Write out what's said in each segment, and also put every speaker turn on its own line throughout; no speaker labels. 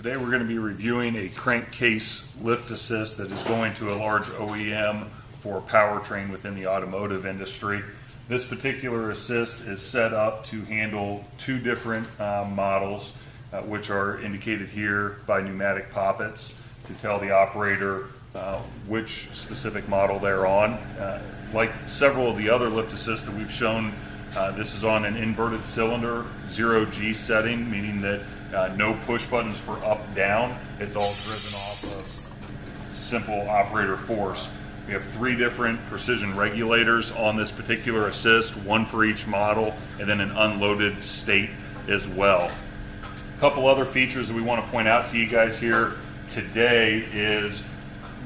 Today we're going to be reviewing a crankcase lift assist that is going to a large OEM for powertrain within the automotive industry. This particular assist is set up to handle two different models, which are indicated here by pneumatic poppets to tell the operator which specific model they're on. Like several of the other lift assists that we've shown, this is on an inverted cylinder 0G setting, meaning that no push buttons for up, down. It's all driven off of simple operator force. We have three different precision regulators on this particular assist, one for each model, and then an unloaded state as well. A couple other features that we want to point out to you guys here today is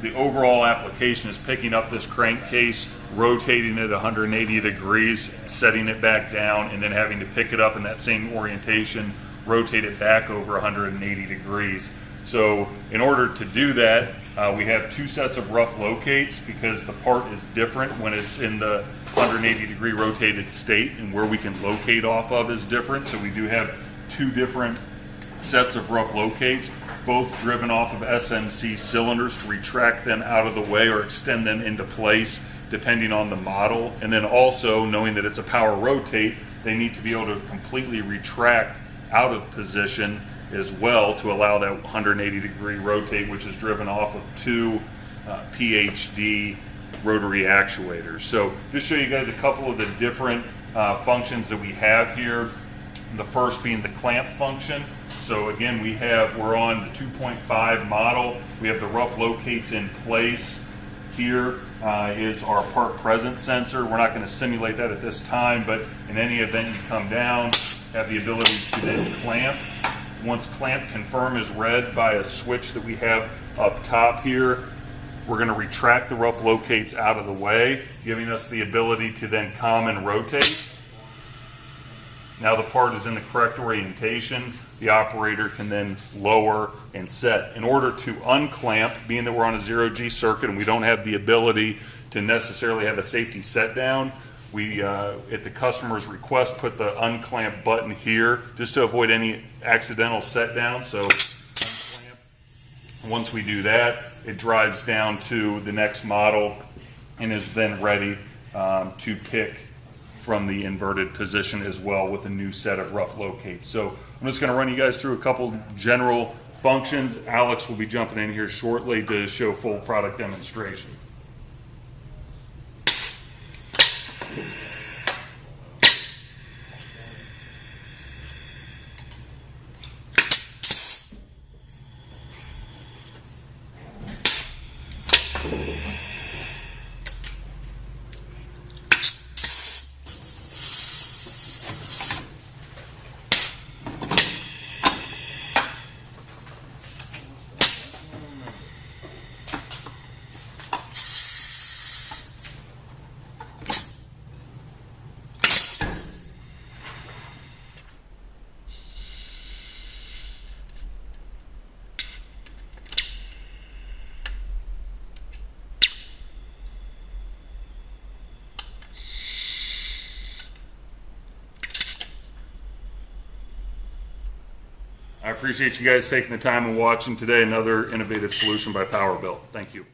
the overall application is picking up this crankcase, rotating it 180 degrees, setting it back down, and then having to pick it up in that same orientation, rotate it back over 180 degrees. So in order to do that, we have two sets of rough locates because the part is different when it's in the 180 degree rotated state, and where we can locate off of is different. So we do have two different sets of rough locates, both driven off of SMC cylinders to retract them out of the way or extend them into place depending on the model. And then also, knowing that it's a power rotate, they need to be able to completely retract out of position as well to allow that 180 degree rotate, which is driven off of two PhD rotary actuators. So just show you guys a couple of the different functions that we have here. The first being the clamp function. So again, we're on the 2.5 model. We have the rough locates in place. Here is our part present sensor. We're not going to simulate that at this time, but in any event you come down, have the ability to then clamp. Once clamp confirm is read by a switch that we have up top here, we're going to retract the rough locates out of the way, giving us the ability to then come and rotate. Now the part is in the correct orientation. The operator can then lower and set. In order to unclamp, being that we're on a 0G circuit and we don't have the ability to necessarily have a safety set down, we, at the customer's request, put the unclamp button here just to avoid any accidental set down. So unclamp. Once we do that, it drives down to the next model and is then ready to pick from the inverted position as well with a new set of rough locates. So I'm just going to run you guys through a couple general functions. Alex will be jumping in here shortly to show full product demonstration. I appreciate you guys taking the time and watching today. Another innovative solution by PowerBuilt. Thank you.